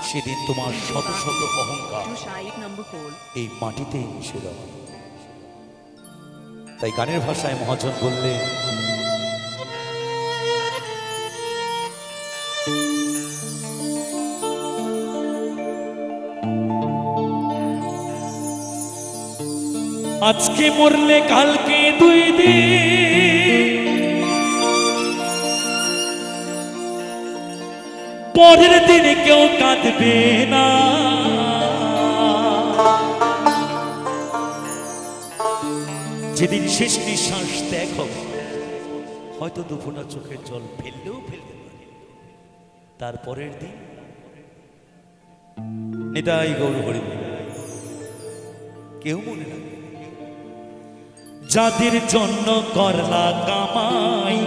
সেদিন তোমার শত শত অহংকার এই মাটিতেই মিশে যাবে। তাই গানের ভাষায় মহাজন বললেন, আজকে মরলে কালকে 2 দিন, পরের দিনে কেউ কাঁদবে না। যেদিন শেষ নিঃশ্বাস ত্যাগ হবে, হয়তো 2 ফোঁটা চোখের জল ফেললেও ফেলতে পারে। তারপরের দিন নিতাই গৌর হরি কেউ মনে রাখবে। যাদের জন্য করলা কামাই,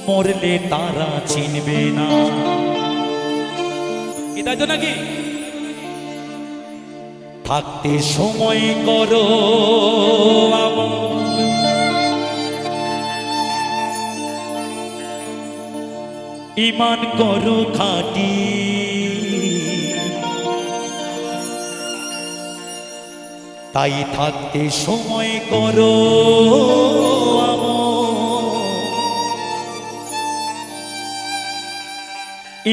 মরলে তারা চিনবে না। কি তাই তো নাকি? থাকতে সময় করো ঈমান করো খাঁটি, তাই থাকতে সময় করো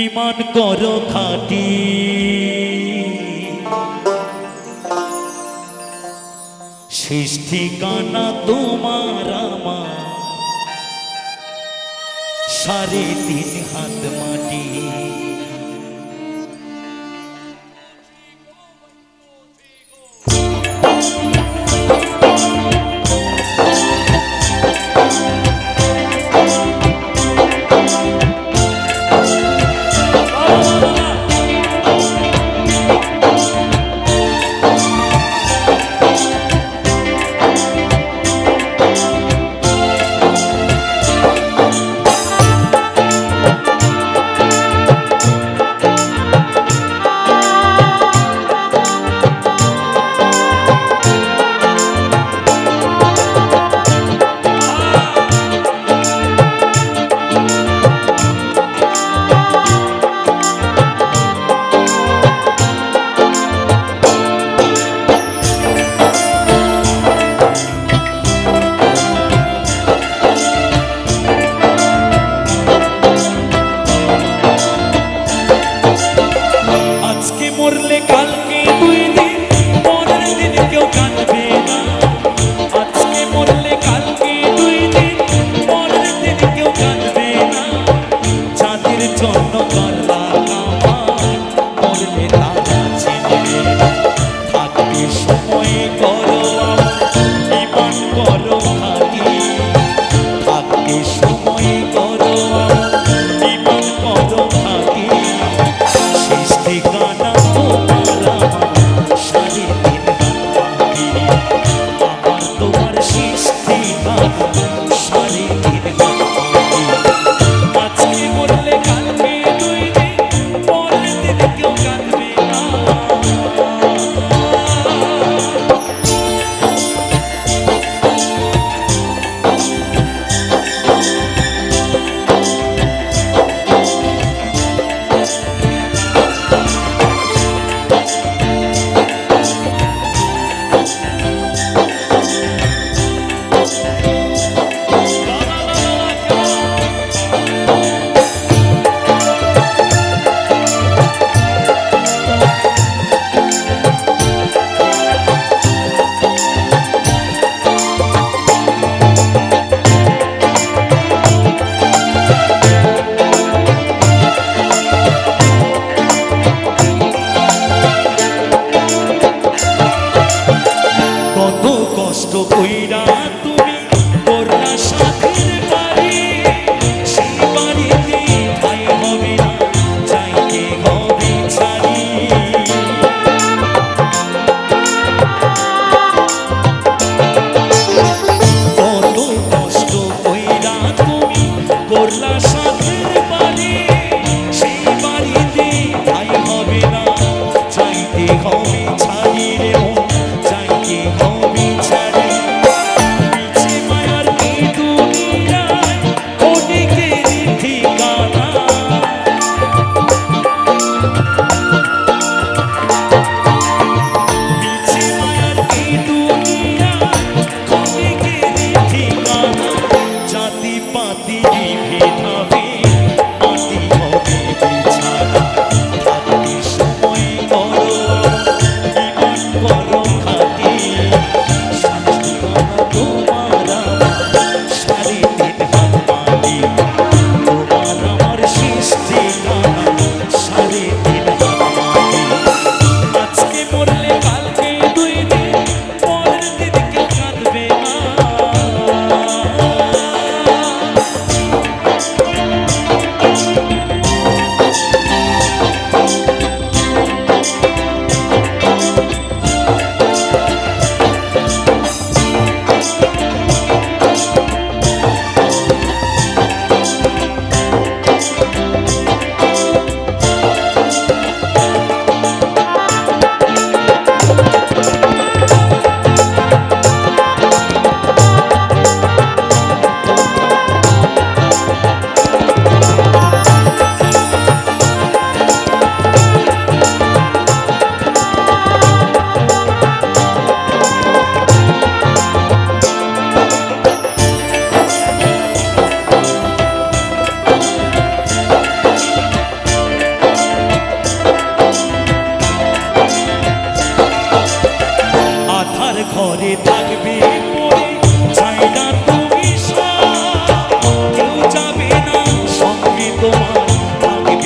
ঈমান করো খাঁটি। শেষ ঠিকানা তোমার আমার 3.5 হাত মাটি। মরলে কালকে 2 দিন, পরের দিন কেউ কাঁদবে না। আজকে মরলে কালকে 2 দিন, পরের দিন কেউ কাঁদবে না। যাদের জন্য করলা কামাই, মরলে তারা চিনবে না। থাকতে সময় করো ঈমান করো খাঁটি, থাকতে সময় করো ঈমান করো খাঁটি। শেষ ঠিকানা আজকে মরলে কালকে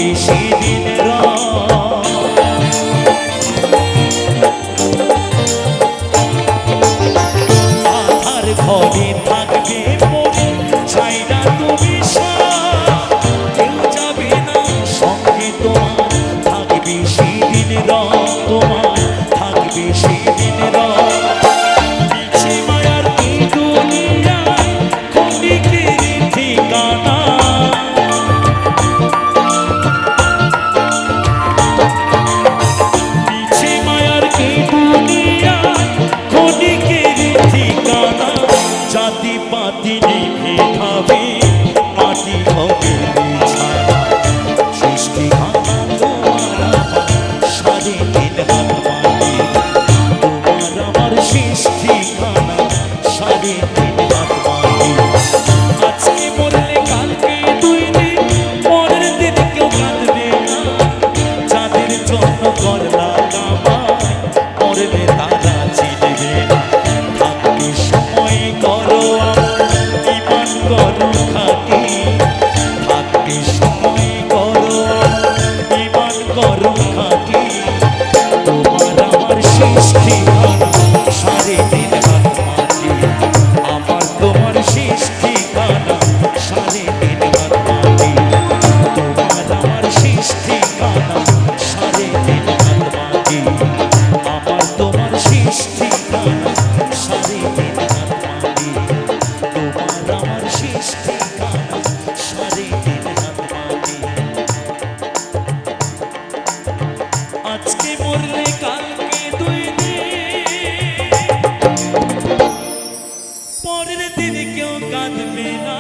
বেশি দিন আধার ঘরে থাকবে মনে চাই না তুমি কেউ যাবে না সঙ্গে তোমার থাকবে সেদিন তোমার থাকবে সেদিন পিছে মায়ার এই দুনিয়ায় ক্ষণিকের ঠিকানা পিছে মায়ার এই দুনিয়ায় ক্ষণিকের ঠিকানা জাতি পাতি নিভে খাবে মাটি হবে বিছানা সৃষ্টি খানা তোমার আমার সাড়ে তিন হাত মাটি তোমার আমার সৃষ্টি খানা সাড়ে তিন হাত মাটি আজকে মরলে কালকে দুই দিন পরের দিন কেউ কাঁদবে না যাদের জন্য করলা কামাই মরলে তারা চিনবে না থাকতে সময় করো ইমান করো খাটি থাকতে সময় করো ইমান করো খাটি তোমার আমার সৃষ্টি সাড়ে তিন হাত মাটি আমার তোমার সৃষ্টি খানা সাড়ে তিন হাত মাটি তোমার আমার সৃষ্টি খানা সাড়ে তিন হাত মাটি আমার তোমার সৃষ্টি খানা সাড়ে তিন হাত মাটি তোমার আমার সৃষ্টি খানা সাড়ে তিন হাত মাটি আজকে মরলে কালকে দুই দিন পরের দিন কেউ কাঁদবে না